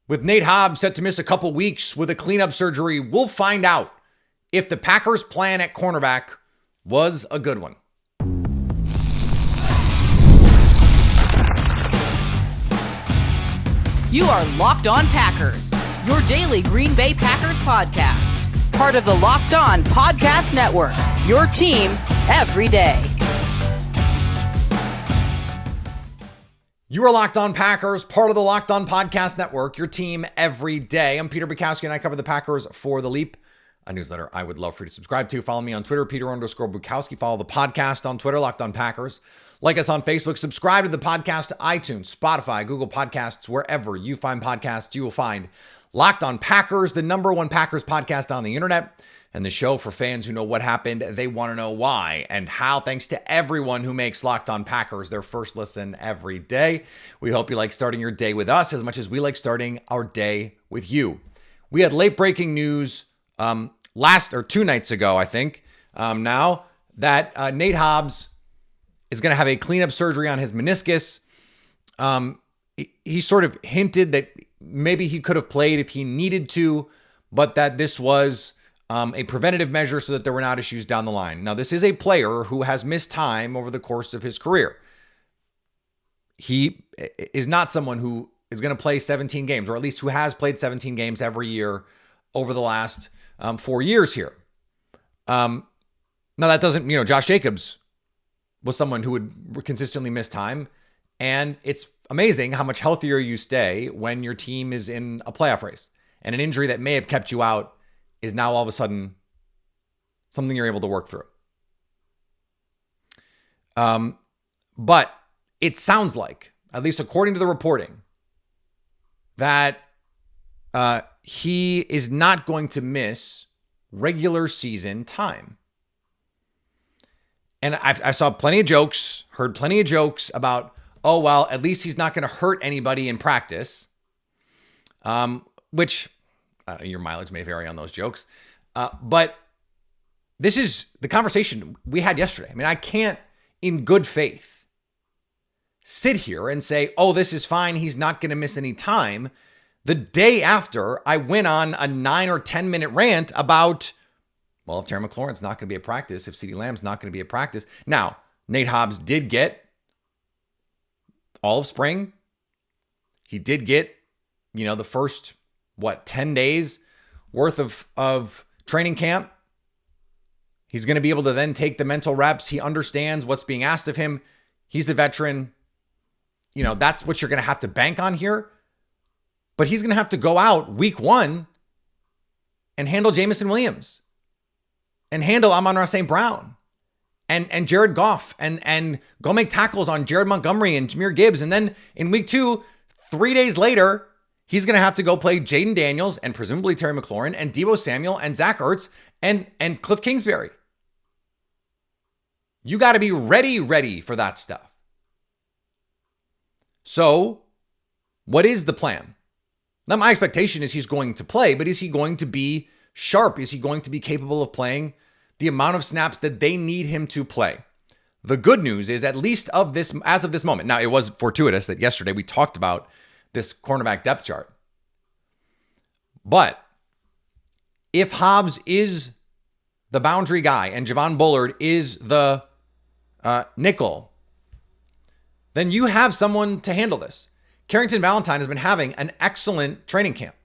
With Nate Hobbs set to miss a couple weeks with a cleanup surgery, we'll find out if the Packers' plan at cornerback was a good one. You are Locked On Packers, your daily Green Bay Packers podcast. Part of the Locked On Podcast Network, your team every day. You are Locked On Packers, part of the Locked On Podcast Network, your team every day. I'm Peter Bukowski, and I cover the Packers for The Leap, a newsletter I would love for you to subscribe to. Follow me on Twitter, Peter_Bukowski. Follow the podcast on Twitter, Locked On Packers. Like us on Facebook. Subscribe to the podcast to iTunes, Spotify, Google Podcasts, wherever you find podcasts, you will find Locked On Packers, the #1 Packers podcast on the internet, and the show for fans who know what happened, they want to know why and how. Thanks to everyone who makes Locked On Packers their first listen every day. We hope you like starting your day with us as much as we like starting our day with you. We had late breaking news 2 nights ago, I think, now that Nate Hobbs is going to have a cleanup surgery on his meniscus. He sort of hinted that maybe he could have played if he needed to, but that this was a preventative measure so that there were not issues down the line. Now, this is a player who has missed time over the course of his career. He is not someone who is going to play 17 games, or at least who has played 17 games every year over the last 4 years here. Now, that doesn't, Josh Jacobs was someone who would consistently miss time. And it's amazing how much healthier you stay when your team is in a playoff race. And an injury that may have kept you out is now all of a sudden something you're able to work through. But it sounds like, at least according to the reporting, that he is not going to miss regular season time. And I saw plenty of jokes, heard plenty of jokes about, oh, well, at least he's not going to hurt anybody in practice, which your mileage may vary on those jokes. But this is the conversation we had yesterday. I mean, I can't, in good faith, sit here and say, oh, this is fine, he's not going to miss any time, the day after I went on a 9 or 10 minute rant about, well, if Terry McLaurin's not going to be at practice, if CeeDee Lamb's not going to be at practice. Now, Nate Hobbs did get all of spring. He did get, the first, 10 days worth of training camp. He's going to be able to then take the mental reps. He understands what's being asked of him. He's a veteran. That's what you're going to have to bank on here. But he's going to have to go out week 1 and handle Jamison Williams and handle Amon-Ra St. Brown and Jared Goff and go make tackles on Jared Montgomery and Jahmyr Gibbs. And then in week 2, 3 days later, he's going to have to go play Jaden Daniels and presumably Terry McLaurin and Deebo Samuel and Zach Ertz and Cliff Kingsbury. You got to be ready for that stuff. So what is the plan? Now, my expectation is he's going to play, but is he going to be sharp? Is he going to be capable of playing the amount of snaps that they need him to play? The good news is, at least as of this moment, now it was fortuitous that yesterday we talked about this cornerback depth chart. But if Hobbs is the boundary guy and Javon Bullard is the nickel, then you have someone to handle this. Carrington Valentine has been having an excellent training camp.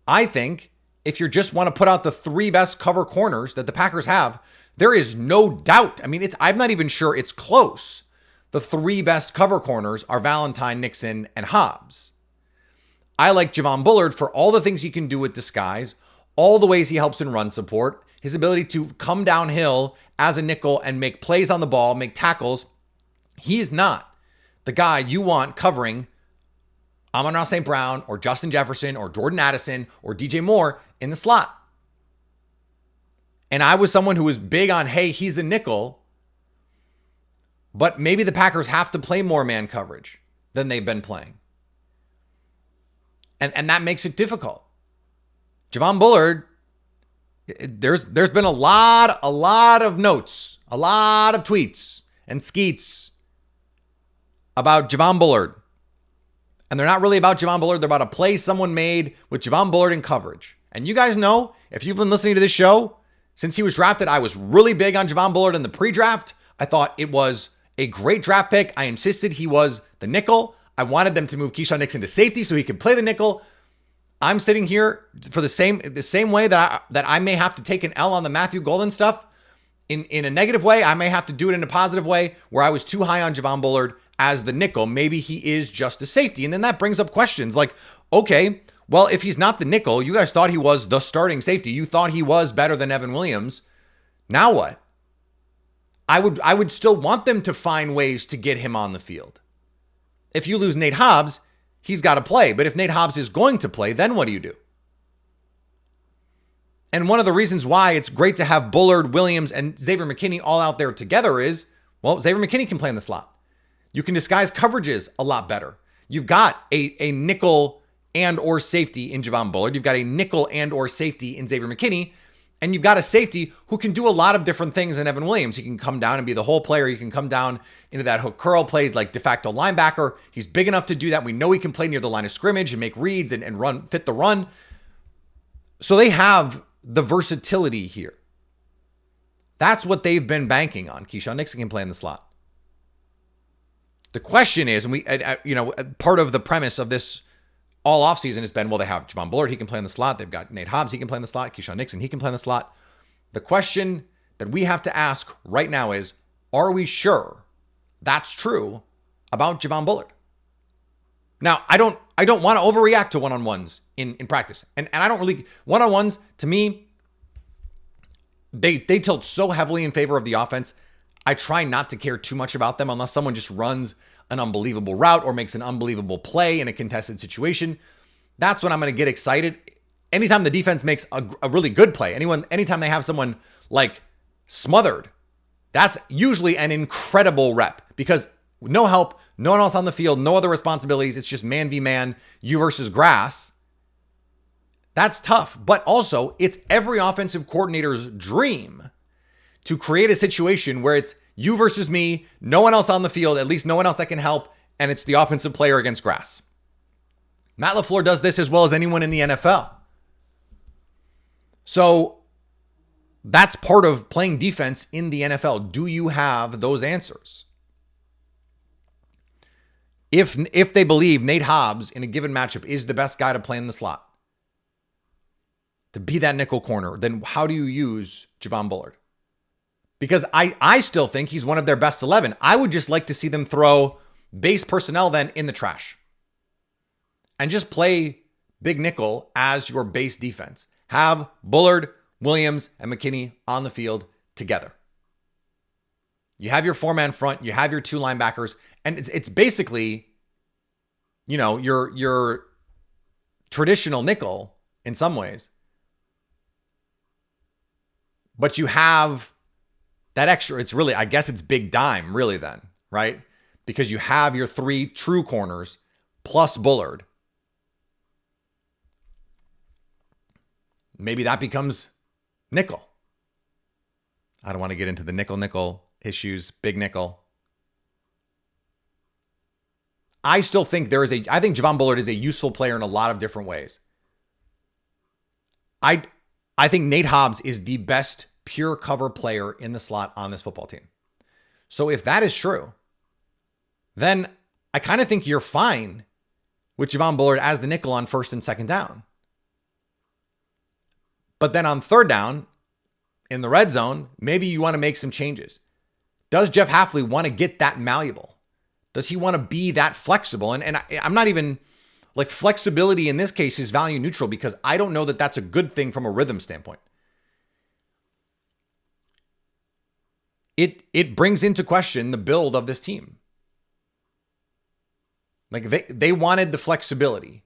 I think if you just want to put out the 3 best cover corners that the Packers have, there is no doubt. I mean, I'm not even sure it's close. The 3 best cover corners are Valentine, Nixon, and Hobbs. I like Javon Bullard for all the things he can do with disguise, all the ways he helps in run support, his ability to come downhill as a nickel and make plays on the ball, make tackles. He's not the guy you want covering Amon-Ra St. Brown or Justin Jefferson or Jordan Addison or DJ Moore in the slot. And I was someone who was big on, hey, he's a nickel, but maybe the Packers have to play more man coverage than they've been playing. And that makes it difficult. Javon Bullard, there's been a lot of notes, a lot of tweets and skeets about Javon Bullard And they're not really about Javon Bullard. They're about a play someone made with Javon Bullard in coverage. And you guys know, if you've been listening to this show, since he was drafted, I was really big on Javon Bullard in the pre-draft. I thought it was a great draft pick. I insisted he was the nickel. I wanted them to move Keyshawn Nixon to safety so he could play the nickel. I'm sitting here for the same way that I may have to take an L on the Matthew Golden stuff in a negative way. I may have to do it in a positive way where I was too high on Javon Bullard as the nickel. Maybe he is just a safety. And then that brings up questions like, okay, well, if he's not the nickel, you guys thought he was the starting safety. You thought he was better than Evan Williams. Now what? I would still want them to find ways to get him on the field. If you lose Nate Hobbs, he's got to play. But if Nate Hobbs is going to play, then what do you do? And one of the reasons why it's great to have Bullard, Williams, and Xavier McKinney all out there together is, well, Xavier McKinney can play in the slot. You can disguise coverages a lot better. You've got a nickel and or safety in Javon Bullard. You've got a nickel and or safety in Xavier McKinney. And you've got a safety who can do a lot of different things in Evan Williams. He can come down and be the whole player. He can come down into that hook curl, play like de facto linebacker. He's big enough to do that. We know he can play near the line of scrimmage and make reads and run, fit the run. So they have the versatility here. That's what they've been banking on. Keyshawn Nixon can play in the slot. The question is, and part of the premise of this all offseason has been, well, they have Javon Bullard, he can play in the slot. They've got Nate Hobbs, he can play in the slot. Keyshawn Nixon, he can play in the slot. The question that we have to ask right now is, are we sure that's true about Javon Bullard? Now, I don't want to overreact to one-on-ones in practice. And I don't really, one-on-ones, to me, they tilt so heavily in favor of the offense. I try not to care too much about them unless someone just runs an unbelievable route or makes an unbelievable play in a contested situation. That's when I'm going to get excited. Anytime the defense makes a really good play, anytime they have someone like smothered, that's usually an incredible rep because no help, no one else on the field, no other responsibilities. It's just man v man, you versus grass. That's tough. But also, it's every offensive coordinator's dream to create a situation where it's you versus me, no one else on the field, at least no one else that can help, and it's the offensive player against grass. Matt LaFleur does this as well as anyone in the NFL. So that's part of playing defense in the NFL. Do you have those answers? If they believe Nate Hobbs in a given matchup is the best guy to play in the slot, to be that nickel corner, then how do you use Javon Bullard? Because I still think he's one of their best 11. I would just like to see them throw base personnel then in the trash and just play big nickel as your base defense. Have Bullard, Williams, and McKinney on the field together. You have your four-man front, you have your two linebackers, and it's basically, your traditional nickel in some ways. But you have that extra, it's really, I guess it's big dime really then, right? Because you have your three true corners plus Bullard. Maybe that becomes nickel. I don't want to get into the nickel issues, big nickel. I still think I think Javon Bullard is a useful player in a lot of different ways. I think Nate Hobbs is the best pure cover player in the slot on this football team. So if that is true, then I kind of think you're fine with Javon Bullard as the nickel on first and second down. But then on third down, in the red zone, maybe you want to make some changes. Does Jeff Hafley want to get that malleable? Does he want to be that flexible? And I'm not even like flexibility in this case is value neutral because I don't know that that's a good thing from a rhythm standpoint. It brings into question the build of this team. Like they wanted the flexibility,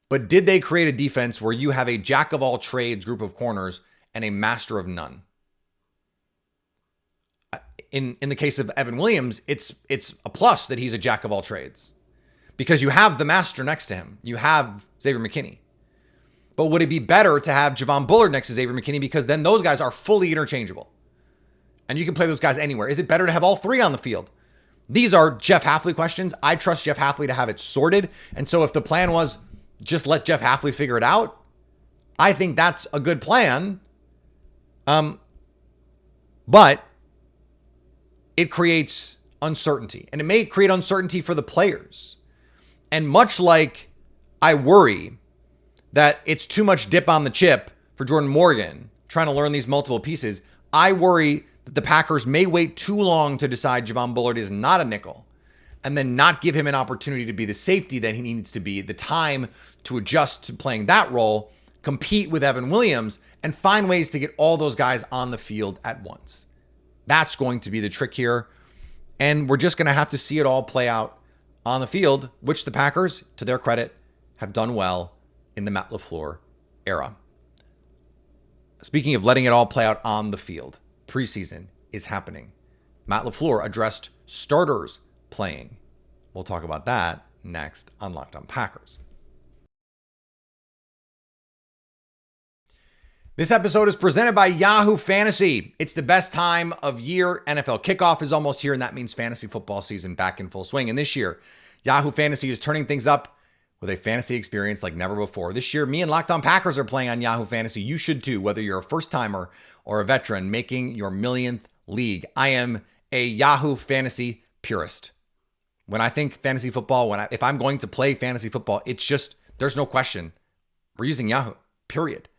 but did they create a defense where you have a jack of all trades group of corners and a master of none? In the case of Evan Williams, it's a plus that he's a jack of all trades because you have the master next to him. You have Xavier McKinney. But would it be better to have Javon Bullard next to Xavier McKinney because then those guys are fully interchangeable? And you can play those guys anywhere. Is it better to have all three on the field These are Jeff Hafley questions. I trust Jeff Hafley to have it sorted. And so if the plan was just let Jeff Hafley figure it out, I think that's a good plan. But it creates uncertainty, and it may create uncertainty for the players. And much like I worry that it's too much dip on the chip for Jordan Morgan trying to learn these multiple pieces, I worry that the Packers may wait too long to decide Javon Bullard is not a nickel and then not give him an opportunity to be the safety that he needs to be, the time to adjust to playing that role, compete with Evan Williams, and find ways to get all those guys on the field at once. That's going to be the trick here. And we're just going to have to see it all play out on the field, which the Packers, to their credit, have done well in the Matt LaFleur era. Speaking of letting it all play out on the field, preseason is happening. Matt LaFleur addressed starters playing. We'll talk about that next on Locked On Packers. This episode is presented by Yahoo Fantasy. It's the best time of year. NFL kickoff is almost here, and that means fantasy football season back in full swing. And this year, Yahoo Fantasy is turning things up with a fantasy experience like never before. This year, me and Locked On Packers are playing on Yahoo Fantasy. You should too, whether you're a first-timer or a veteran making your millionth league. I am a Yahoo Fantasy purist. When I think fantasy football, if I'm going to play fantasy football, it's just, there's no question. We're using Yahoo, period.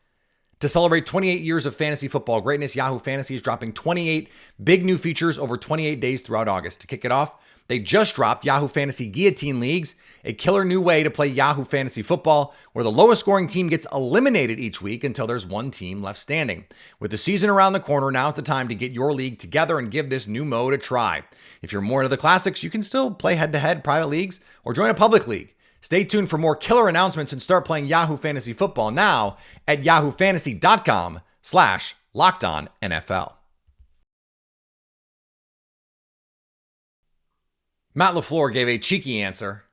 To celebrate 28 years of fantasy football greatness, Yahoo Fantasy is dropping 28 big new features over 28 days throughout August. To kick it off, they just dropped Yahoo Fantasy Guillotine Leagues, a killer new way to play Yahoo Fantasy Football, where the lowest scoring team gets eliminated each week until there's one team left standing. With the season around the corner, now's the time to get your league together and give this new mode a try. If you're more into the classics, you can still play head-to-head private leagues or join a public league. Stay tuned for more killer announcements and start playing Yahoo Fantasy Football now at yahoofantasy.com/LockedOnNFL. Matt LaFleur gave a cheeky answer.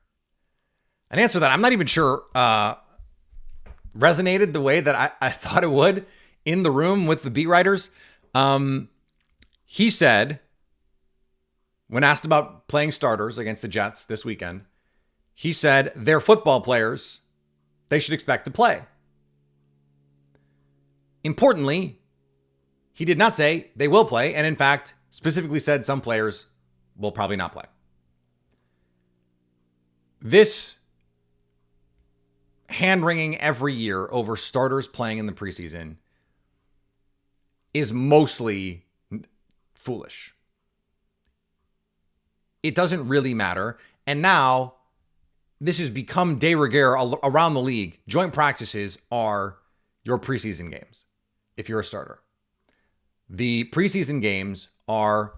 An answer that I'm not even sure resonated the way that I thought it would in the room with the beat writers. He said, when asked about playing starters against the Jets this weekend, he said they're football players. They should expect to play. Importantly, he did not say they will play, and in fact, specifically said some players will probably not play. This hand-wringing every year over starters playing in the preseason is mostly foolish. It doesn't really matter. And now, this has become de rigueur around the league. Joint practices are your preseason games if you're a starter. The preseason games are,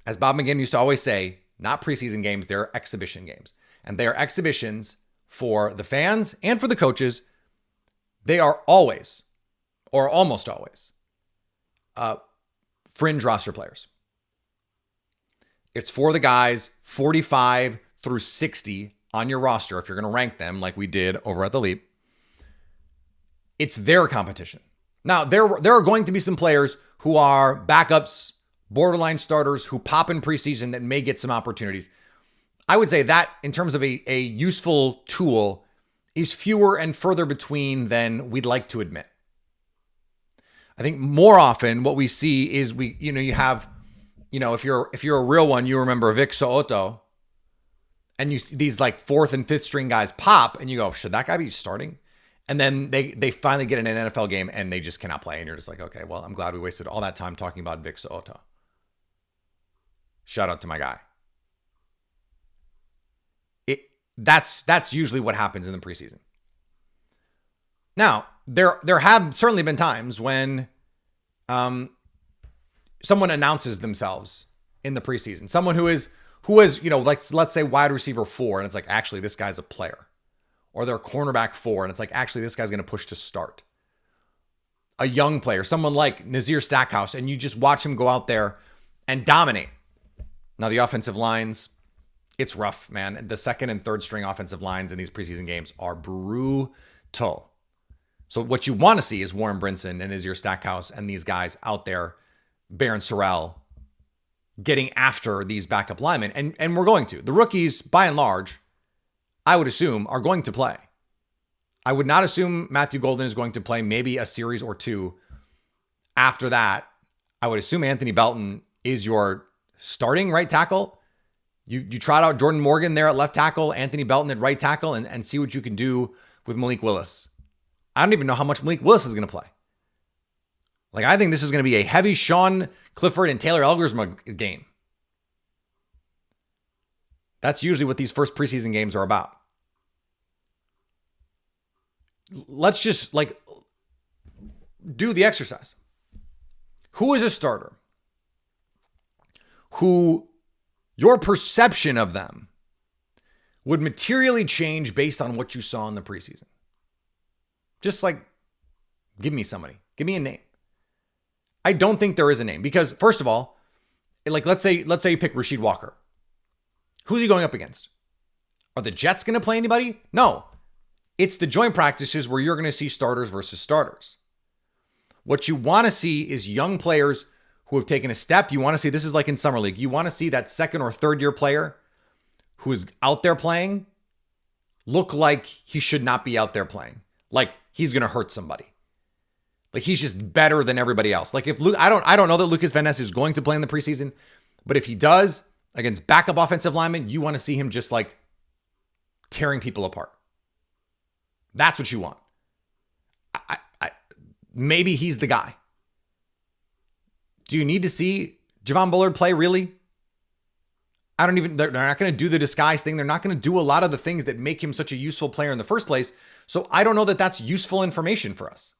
as Bob McGinn used to always say, not preseason games, they're exhibition games. And they are exhibitions for the fans and for the coaches. They are always, or almost always, fringe roster players. It's for the guys 45 through 60 on your roster, if you're going to rank them like we did over at the Leap. It's their competition. Now, there are going to be some players who are backups, borderline starters, who pop in preseason that may get some opportunities. I would say that, in terms of a useful tool, is fewer and further between than we'd like to admit. I think more often what we see is you have, if you're a real one, you remember Vic So'oto, and you see these like fourth and fifth string guys pop, and you go, should that guy be starting? And then they finally get in an NFL game and they just cannot play. And you're just like, okay, well, I'm glad we wasted all that time talking about Vic So'oto. Shout out to my guy. That's usually what happens in the preseason. Now, there have certainly been times when someone announces themselves in the preseason. Someone who is, let's say wide receiver 4, and it's like, actually, this guy's a player. Or they're cornerback 4, and it's like, actually, this guy's going to push to start. A young player, someone like Nazir Stackhouse, and you just watch him go out there and dominate. Now, the offensive lines, it's rough, man. The second and third string offensive lines in these preseason games are brutal. So what you want to see is Warren Brinson and Nazir Stackhouse and these guys out there, Baron Sorrell, getting after these backup linemen. And we're going to. The rookies, by and large, I would assume, are going to play. I would not assume Matthew Golden is going to play maybe a series or two. After that, I would assume Anthony Belton is your starting right tackle. You trot out Jordan Morgan there at left tackle, Anthony Belton at right tackle, and see what you can do with Malik Willis. I don't even know how much Malik Willis is going to play. Like, I think this is going to be a heavy Sean Clifford and Taylor Elgersma game. That's usually what these first preseason games are about. Let's just do the exercise. Who is a starter who your perception of them would materially change based on what you saw in the preseason? Just give me somebody. Give me a name. I don't think there is a name because, first of all, let's say you pick Rasheed Walker. Who's he going up against? Are the Jets going to play anybody? No. It's the joint practices where you're going to see starters versus starters. What you want to see is young players who have taken a step. You want to see, this is like in Summer League, you want to see that second or third year player who is out there playing look like he should not be out there playing. Like he's going to hurt somebody. Like he's just better than everybody else. Like if Luke, I don't know that Lucas Van Ness is going to play in the preseason, but if he does against backup offensive linemen, you want to see him just tearing people apart. That's what you want. Maybe he's the guy. Do you need to see Javon Bullard play really? They're not going to do the disguise thing. They're not going to do a lot of the things that make him such a useful player in the first place. So I don't know that that's useful information for us.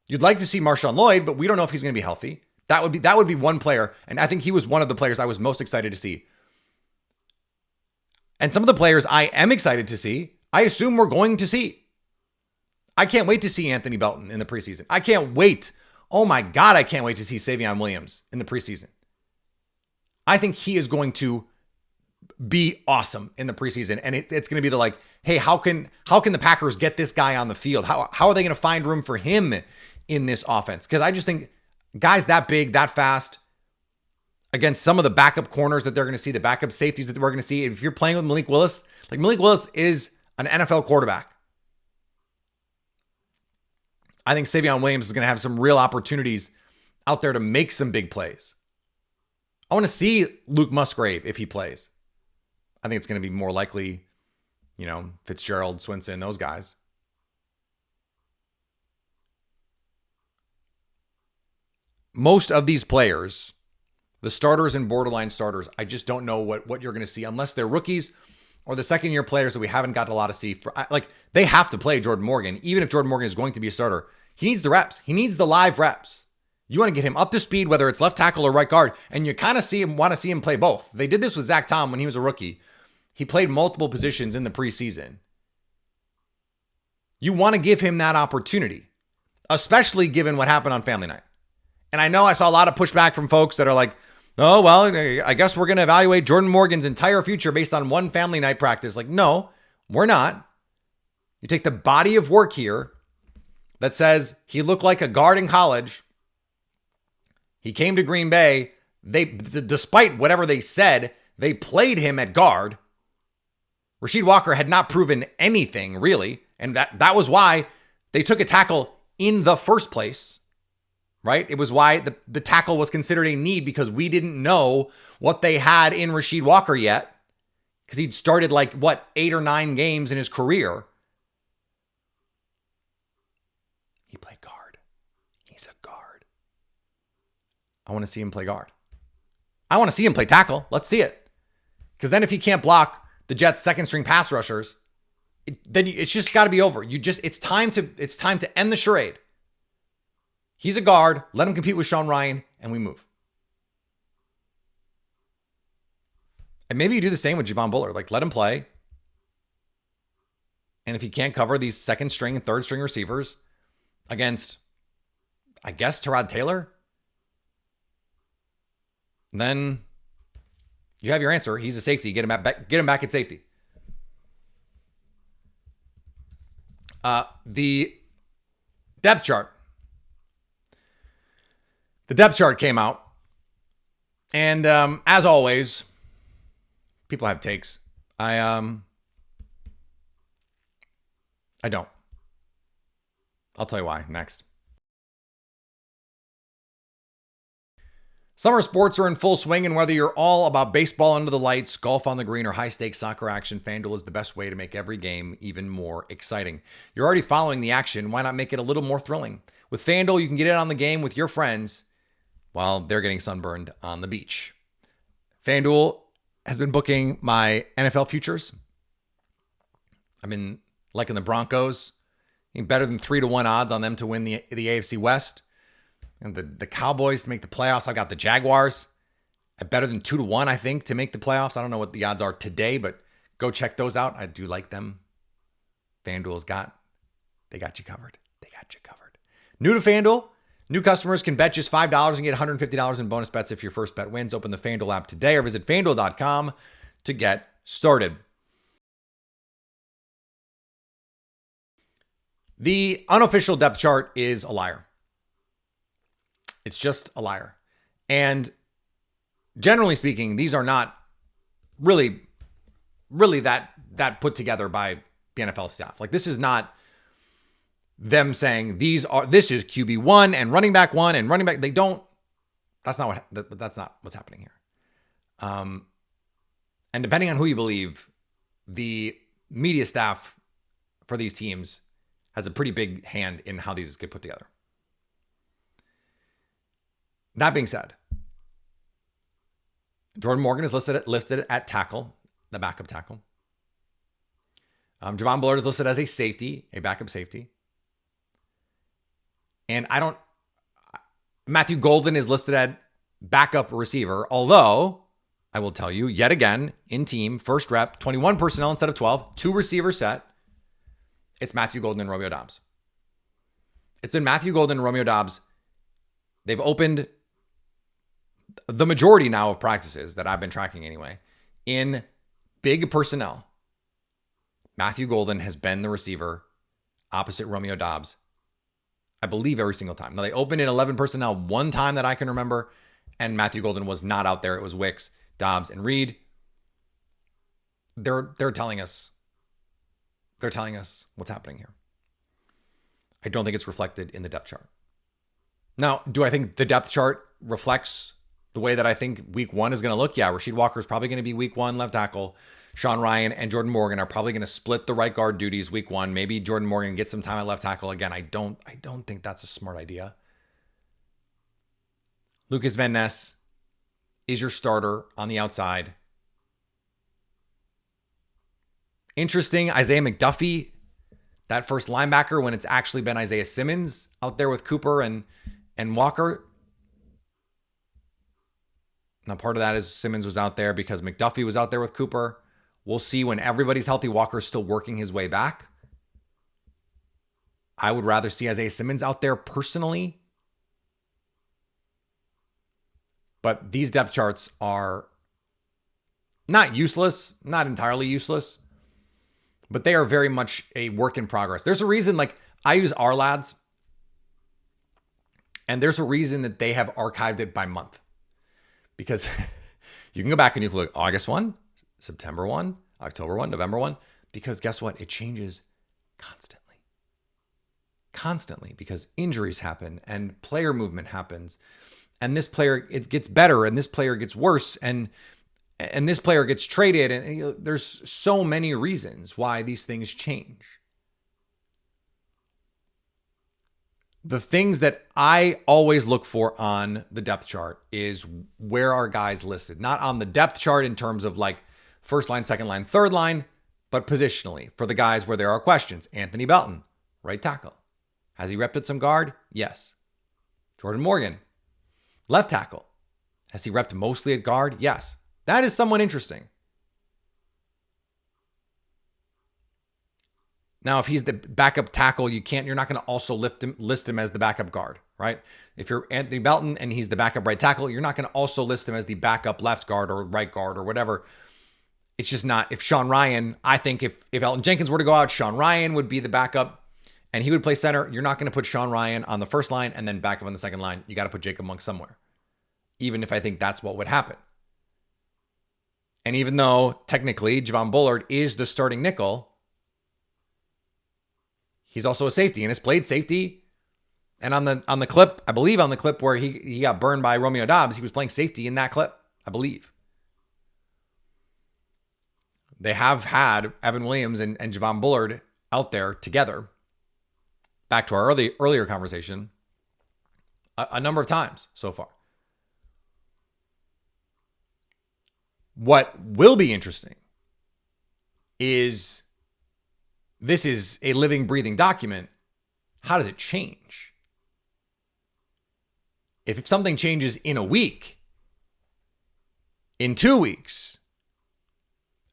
You'd like to see Marshawn Lloyd, but we don't know if he's going to be healthy. That would be one player. And I think he was one of the players I was most excited to see. And some of the players I am excited to see, I assume we're going to see. I can't wait to see Anthony Belton in the preseason. I can't wait. Oh my God, I can't wait to see Savion Williams in the preseason. I think he is going to be awesome in the preseason. And it's going to be hey, how can the Packers get this guy on the field? How are they going to find room for him in this offense? Because I just think guys that big, that fast, against some of the backup corners that they're going to see, the backup safeties that we're going to see. If you're playing with Malik Willis, Malik Willis is an NFL quarterback. I think Savion Williams is going to have some real opportunities out there to make some big plays. I want to see Luke Musgrave if he plays. I think it's going to be more likely, Fitzgerald, Swinson, those guys. Most of these players, the starters and borderline starters, I just don't know what you're going to see unless they're rookies or the second-year players that we haven't got a lot to see. They have to play Jordan Morgan. Even if Jordan Morgan is going to be a starter, he needs the reps. He needs the live reps. You want to get him up to speed, whether it's left tackle or right guard, and you kind of want to see him play both. They did this with Zach Tom when he was a rookie. He played multiple positions in the preseason. You want to give him that opportunity, especially given what happened on Family Night. And I know I saw a lot of pushback from folks that are like, oh, well, I guess we're going to evaluate Jordan Morgan's entire future based on one Family Night practice. No, we're not. You take the body of work here that says he looked like a guard in college. He came to Green Bay. Despite whatever they said, they played him at guard. Rasheed Walker had not proven anything, really. And that was why they took a tackle in the first place. Right? It was why the tackle was considered a need, because we didn't know what they had in Rasheed Walker yet, because he'd started 8 or 9 games in his career. He played guard. He's a guard. I want to see him play guard. I want to see him play tackle. Let's see it. Because then if he can't block the Jets' second string pass rushers, then it's just got to be over. It's time to end the charade. He's a guard. Let him compete with Sean Ryan, and we move. And maybe you do the same with Javon Bullard. Let him play. And if he can't cover these second string and third string receivers against, I guess, Tyrod Taylor, then you have your answer. He's a safety. Get him back at safety. The depth chart. The depth chart came out, And as always, people have takes. I don't. I'll tell you why next. Summer sports are in full swing, and whether you're all about baseball under the lights, golf on the green, or high-stakes soccer action, FanDuel is the best way to make every game even more exciting. You're already following the action. Why not make it a little more thrilling? With FanDuel, you can get in on the game with your friends while they're getting sunburned on the beach. FanDuel has been booking my NFL futures. I've been liking the Broncos. Better than 3-1 odds on them to win the AFC West. And the Cowboys to make the playoffs. I've got the Jaguars at better than 2-1, I think, to make the playoffs. I don't know what the odds are today, but go check those out. I do like them. FanDuel's got you covered. They got you covered. New to FanDuel, new customers can bet just $5 and get $150 in bonus bets if your first bet wins. Open the FanDuel app today or visit FanDuel.com to get started. The unofficial depth chart is a liar. It's just a liar. And generally speaking, these are not really that put together by the NFL staff. Like, this is not them saying this is QB1 and running back 1 and running back. That's not what's happening here. And depending on who you believe, the media staff for these teams has a pretty big hand in how these get put together. That being said, Jordan Morgan is listed at tackle, the backup tackle. Javon Bullard is listed as a safety, a backup safety. And Matthew Golden is listed at backup receiver, although I will tell you yet again, in team, first rep, 21 personnel instead of 12, 2 receiver set. It's Matthew Golden and Romeo Doubs. It's been Matthew Golden and Romeo Doubs. They've opened the majority now of practices that I've been tracking anyway in big personnel. Matthew Golden has been the receiver opposite Romeo Doubs, I believe, every single time. Now, they opened in 11 personnel one time that I can remember, and Matthew Golden was not out there. It was Wicks, Doubs, and Reed. They're telling us what's happening here. I don't think it's reflected in the depth chart. Now, do I think the depth chart reflects the way that I think week 1 is going to look? Yeah, Rasheed Walker is probably going to be week 1 left tackle. Sean Ryan and Jordan Morgan are probably going to split the right guard duties week 1. Maybe Jordan Morgan gets some time at left tackle. Again, I don't think that's a smart idea. Lucas Van Ness is your starter on the outside. Interesting, Isaiah McDuffie, that first linebacker, when it's actually been Isaiah Simmons out there with Cooper and Walker. Now, part of that is Simmons was out there because McDuffie was out there with Cooper. We'll see when everybody's healthy. Walker's still working his way back. I would rather see Isaiah Simmons out there personally. But these depth charts are not useless, not entirely useless, but they are very much a work in progress. There's a reason, like, I use our lads, and there's a reason that they have archived it by month. Because you can go back and you can look August 1, September 1, October 1, November 1. Because guess what? It changes constantly. Constantly, because injuries happen and player movement happens. And this player, it gets better, and this player gets worse, and this player gets traded. And there's so many reasons why these things change. The things that I always look for on the depth chart is where are guys listed? Not on the depth chart in terms of like first line, second line, third line, but positionally for the guys where there are questions. Anthony Belton, right tackle. Has he repped at some guard? Yes. Jordan Morgan, left tackle. Has he repped mostly at guard? Yes. That is somewhat interesting. Now, if he's the backup tackle, you're not going to also list him as the backup guard, right? If you're Anthony Belton and he's the backup right tackle, you're not going to also list him as the backup left guard or right guard or whatever. It's just not. If Sean Ryan, I think if Elton Jenkins were to go out, Sean Ryan would be the backup and he would play center. You're not going to put Sean Ryan on the first line and then backup on the second line. You got to put Jacob Monk somewhere. even if I think that's what would happen. And even though technically Javon Bullard is the starting nickel, he's also a safety and has played safety. And on the clip, I believe on the clip where he got burned by Romeo Doubs, he was playing safety in that clip, I believe. They have had Evan Williams and Javon Bullard out there together, back to our earlier conversation, a number of times so far. What will be interesting is this is a living, breathing document. How does it change? If something changes in a week, in 2 weeks,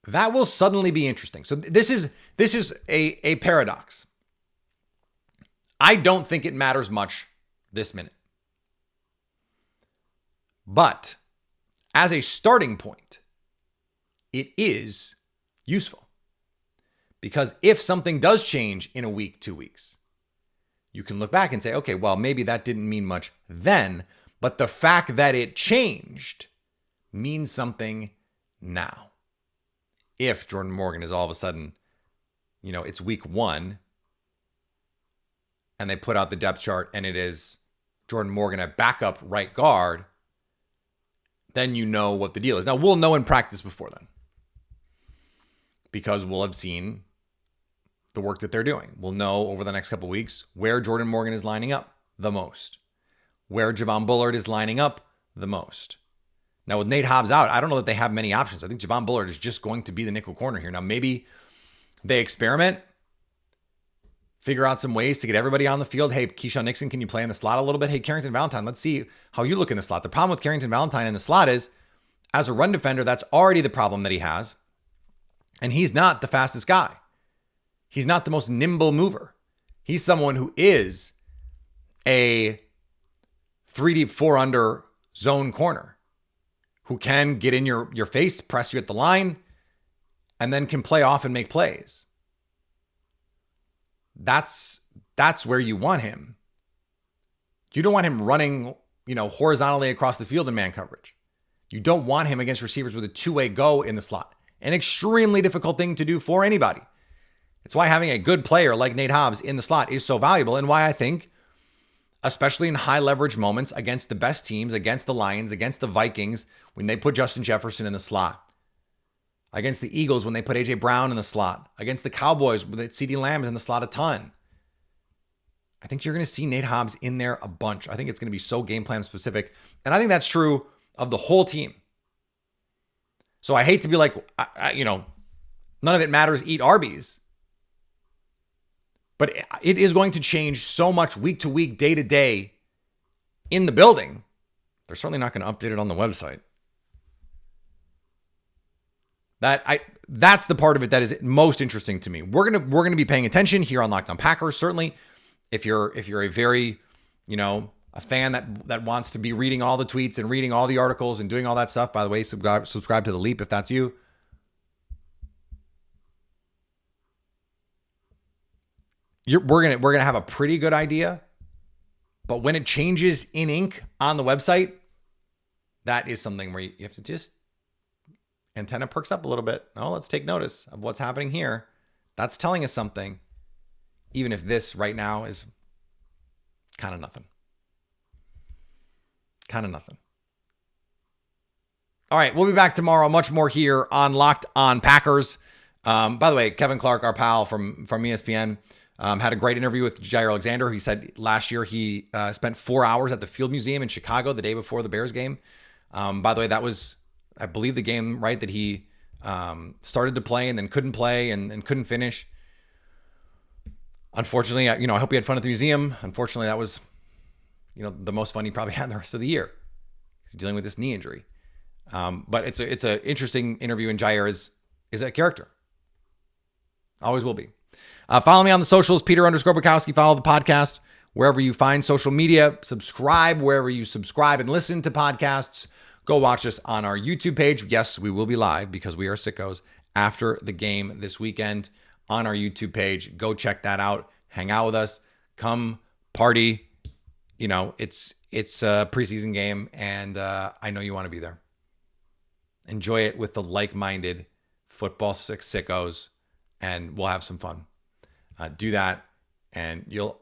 that will suddenly be interesting. So this is a paradox. I don't think it matters much this minute. But as a starting point, it is useful. Because if something does change in a week, 2 weeks, you can look back and say, okay, well, maybe that didn't mean much then, but the fact that it changed means something now. If Jordan Morgan is all of a sudden, it's week 1 and they put out the depth chart and it is Jordan Morgan at backup right guard, then you know what the deal is. Now, we'll know in practice before then because we'll have seen the work that they're doing. We'll know over the next couple of weeks where Jordan Morgan is lining up the most, where Javon Bullard is lining up the most. Now, with Nate Hobbs out, I don't know that they have many options. I think Javon Bullard is just going to be the nickel corner here. Now, maybe they experiment, figure out some ways to get everybody on the field. Hey, Keyshawn Nixon, can you play in the slot a little bit? Hey, Carrington Valentine, let's see how you look in the slot. The problem with Carrington Valentine in the slot is, as a run defender, that's already the problem that he has. And he's not the fastest guy. He's not the most nimble mover. He's someone who is a 3 deep, 4 under zone corner, who can get in your face, press you at the line, and then can play off and make plays. That's where you want him. You don't want him running, horizontally across the field in man coverage. You don't want him against receivers with a two-way go in the slot. An extremely difficult thing to do for anybody. It's why having a good player like Nate Hobbs in the slot is so valuable, and why I think, especially in high leverage moments against the best teams, against the Lions, against the Vikings, when they put Justin Jefferson in the slot, against the Eagles when they put A.J. Brown in the slot, against the Cowboys when CeeDee Lamb is in the slot a ton. I think you're going to see Nate Hobbs in there a bunch. I think it's going to be so game plan specific. And I think that's true of the whole team. So I hate to be like, none of it matters, eat Arby's. But it is going to change so much week to week, day to day in the building. They're certainly not going to update it on the website. That's the part of it that is most interesting to me. We're gonna be paying attention here on Locked On Packers. Certainly, if you're a very, a fan that wants to be reading all the tweets and reading all the articles and doing all that stuff. By the way, subscribe to The Leap if that's you. We're gonna have a pretty good idea, but when it changes in ink on the website, that is something where you have to just antenna perks up a little bit. Oh, let's take notice of what's happening here. That's telling us something, even if this right now is kind of nothing. Kind of nothing. All right, we'll be back tomorrow. Much more here on Locked On Packers. By the way, Kevin Clark, our pal from ESPN, had a great interview with Jair Alexander. He said last year he spent 4 hours at the Field Museum in Chicago the day before the Bears game. By the way, that was, I believe, the game, right, that he started to play and then couldn't play and couldn't finish. Unfortunately, I hope he had fun at the museum. Unfortunately, that was, the most fun he probably had the rest of the year. He's dealing with this knee injury. But it's an interesting interview, and Jair is a character. Always will be. Follow me on the socials, Peter_Bukowski. Follow the podcast wherever you find social media. Subscribe wherever you subscribe and listen to podcasts. Go watch us on our YouTube page. Yes, we will be live because we are sickos after the game this weekend on our YouTube page. Go check that out. Hang out with us. Come party. it's a preseason game, and I know you want to be there. Enjoy it with the like-minded football sickos, and we'll have some fun. Do that, and you'll.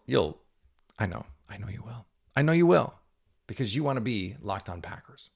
I know you will. I know you will, because you want to be Locked On Packers.